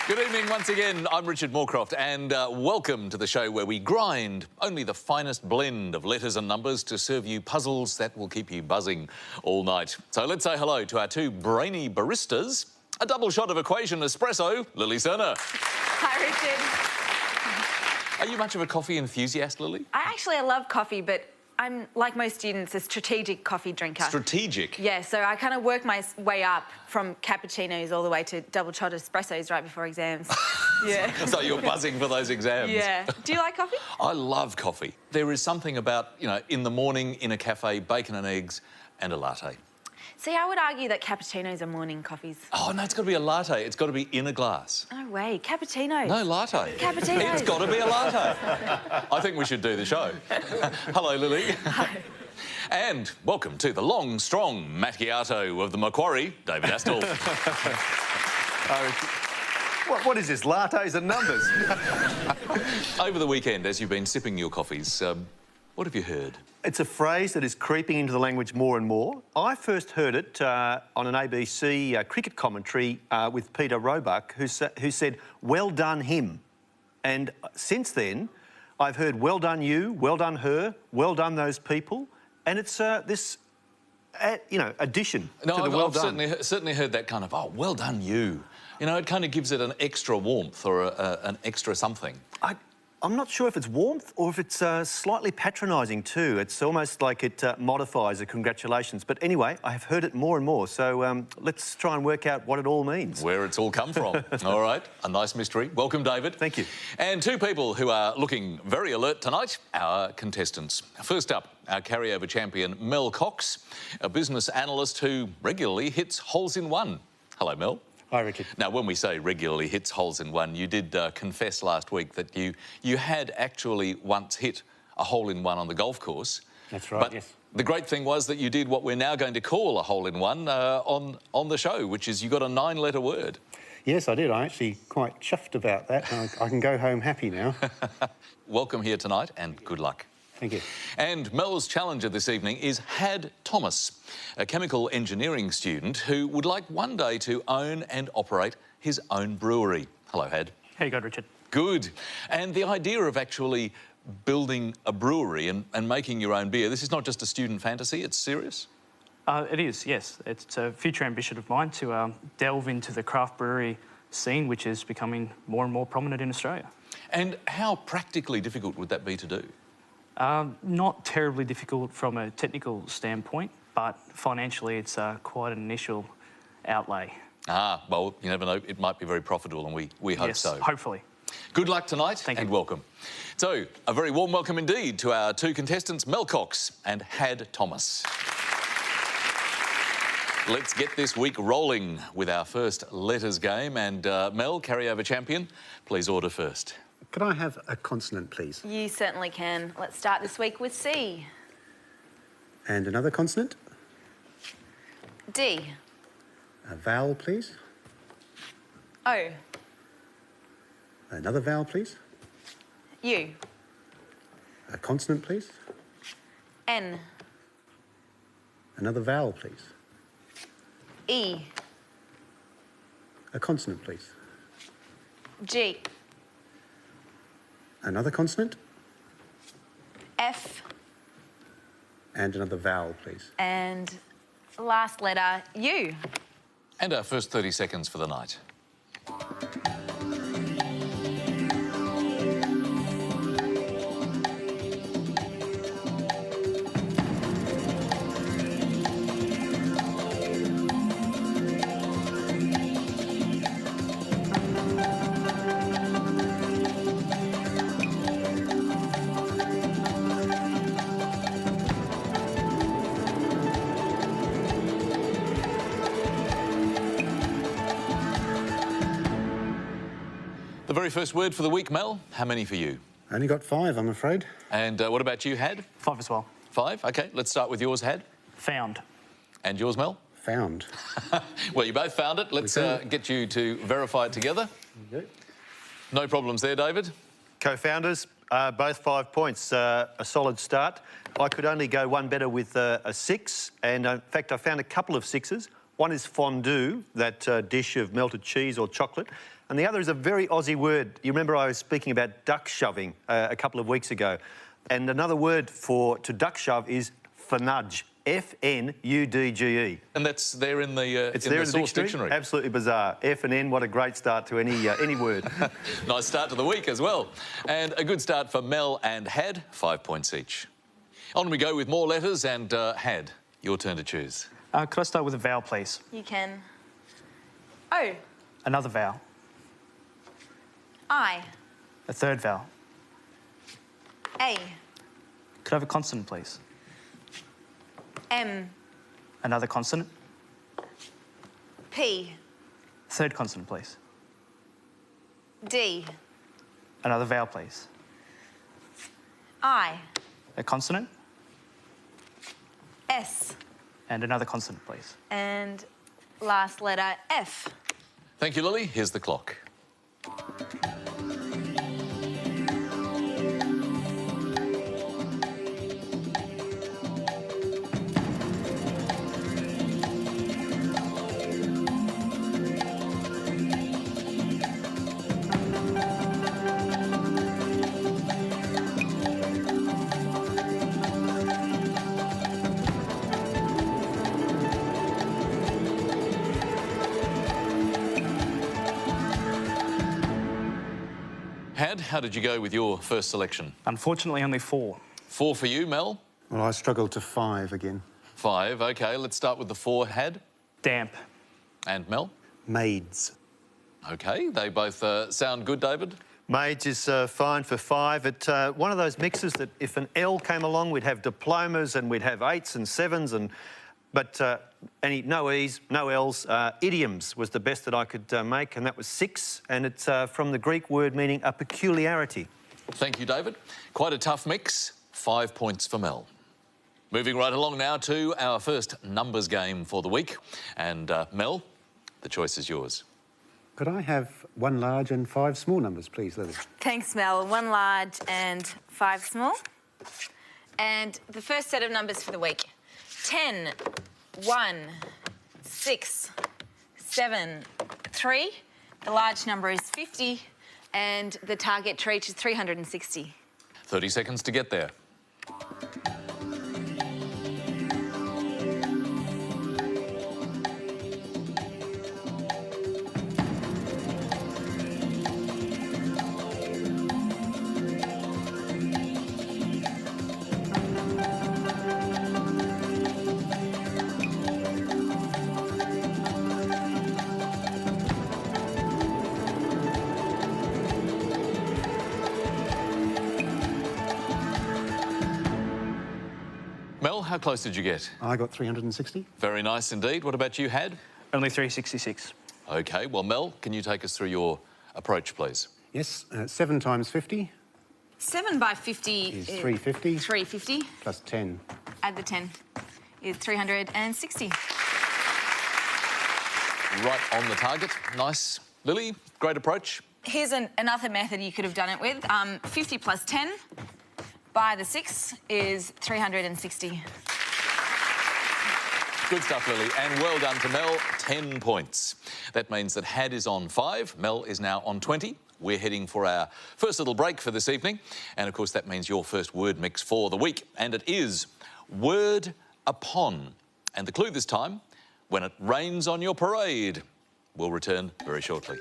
Good evening once again. I'm Richard Morecroft and welcome to the show where we grind only the finest blend of letters and numbers to serve you puzzles that will keep you buzzing all night. So let's say hello to our two brainy baristas. A double shot of equation espresso, Lily Serna. Hi, Richard. Are you much of a coffee enthusiast, Lily? I love coffee, but I'm, like most students, a strategic coffee drinker. Strategic? Yeah, so I kind of work my way up from cappuccinos all the way to double shot espressos right before exams. Yeah. So you're buzzing for those exams? Yeah. Do you like coffee? I love coffee. There is something about, you know, in the morning in a cafe, bacon and eggs and a latte. See, I would argue that cappuccinos are morning coffees. Oh, no, it's got to be a latte. It's got to be in a glass. No way. Cappuccino. No, latte. Cappuccino. It's got to be a latte. I think we should do the show. Hello, Lily. Hi. And welcome to the long, strong macchiato of the Macquarie, David Astle. What is this, lattes and numbers? Over the weekend, as you've been sipping your coffees, what have you heard? It's a phrase that is creeping into the language more and more. I first heard it on an ABC cricket commentary with Peter Roebuck, who said, "Well done him." And since then, I've heard "well done you," "well done her," "well done those people," and it's this, addition to the "well done." I've certainly heard that kind of, "Oh, well done you." You know, it kind of gives it an extra warmth or an extra something. I'm not sure if it's warmth or if it's slightly patronising too. It's almost like it modifies a congratulations. But anyway, I've heard it more and more, so let's try and work out what it all means. Where it's all come from. All right, a nice mystery. Welcome, David. Thank you. And two people who are looking very alert tonight, our contestants. First up, our carryover champion, Mel Cox, a business analyst who regularly hits holes in one. Hello, Mel. Hi, Richard. Now, when we say regularly hits holes in one, you did confess last week that you had actually once hit a hole in one on the golf course. That's right, but yes. The great thing was that you did what we're now going to call a hole in one on the show, which is you got a 9-letter word. Yes, I did. I'm actually quite chuffed about that. I can go home happy now. Welcome here tonight and good luck. Thank you. And Mel's challenger this evening is Had Thomas, a chemical engineering student who would like one day to own and operate his own brewery. Hello, Had. How you going, Richard? Good. And the idea of actually building a brewery and making your own beer, this is not just a student fantasy, it's serious? It is, yes. It's a future ambition of mine to delve into the craft brewery scene, which is becoming more and more prominent in Australia. And how practically difficult would that be to do? Not terribly difficult from a technical standpoint, but financially it's quite an initial outlay. Ah, well, you never know. It might be very profitable, and we hope yes, so. Hopefully. Good luck tonight. Thank you. And welcome. So, a very warm welcome indeed to our two contestants, Mel Cox and Had Thomas. Let's get this week rolling with our first letters game. And Mel, carryover champion, please order first. Could I have a consonant, please? You certainly can. Let's start this week with C. And another consonant? D. A vowel, please. O. Another vowel, please. U. A consonant, please. N. Another vowel, please. E. A consonant, please. G. Another consonant. F. And another vowel, please. And last letter, U. And our first 30 seconds for the night. The very first word for the week, Mel. How many for you? I only got 5, I'm afraid. And what about you, Had? 5 as well. 5? OK, let's start with yours, Had. Found. And yours, Mel? Found. Well, you both found it. Let's get you to verify it together. Okay. No problems there, David. Co-founders, both 5 points. A solid start. I could only go one better with a 6, and in fact I found a couple of 6s. One is fondue, that dish of melted cheese or chocolate. And the other is a very Aussie word. You remember I was speaking about duck shoving a couple of weeks ago. And another word to duck shove is fnudge. F-N-U-D-G-E. And that's there in the It's there in the source dictionary. Absolutely bizarre. F and N, what a great start to any word. Nice start to the week as well. And a good start for Mel and Had, 5 points each. On we go with more letters, and Had, your turn to choose. Could I start with a vowel, please? You can. O. Another vowel. I. A third vowel. A. Could I have a consonant, please? M. Another consonant. P. Third consonant, please. D. Another vowel, please. I. A consonant. S. And another consonant, please. And last letter F. Thank you, Lily. Here's the clock. Had, how did you go with your first selection? Unfortunately, only 4. 4 for you, Mel. Well, I struggled to 5 again. 5, OK. Let's start with the 4, Had. Damp. And Mel. Maids. OK, they both sound good, David. Maids is fine for 5. It's one of those mixes that if an L came along, we'd have diplomas and we'd have 8s and 7s, but no E's, no L's. Idioms was the best that I could make, and that was 6, and it's from the Greek word meaning a peculiarity. Thank you, David. Quite a tough mix. 5 points for Mel. Moving right along now to our first numbers game for the week. And Mel, the choice is yours. Could I have 1 large and 5 small numbers, please, Lily? Thanks, Mel. 1 large and 5 small. And the first set of numbers for the week. 10, 1, 6, 7, 3. The large number is 50, and the target to reach is 360. 30 seconds to get there. Mel, how close did you get? I got 360. Very nice indeed. What about you, Had? Only 366. OK, well, Mel, can you take us through your approach, please? Yes, 7 times 50 7 by 50 is 350. 350. Plus 10. Add the 10 is 360. Right on the target. Nice. Lily, great approach. Here's another method you could have done it with. 50 plus 10 by the 6 is 360. Good stuff, Lily, and well done to Mel, 10 points. That means that Had is on 5, Mel is now on 20. We're heading for our first little break for this evening, and of course that means your first word mix for the week, and it is word upon. And the clue this time, when it rains on your parade. We'll return very shortly.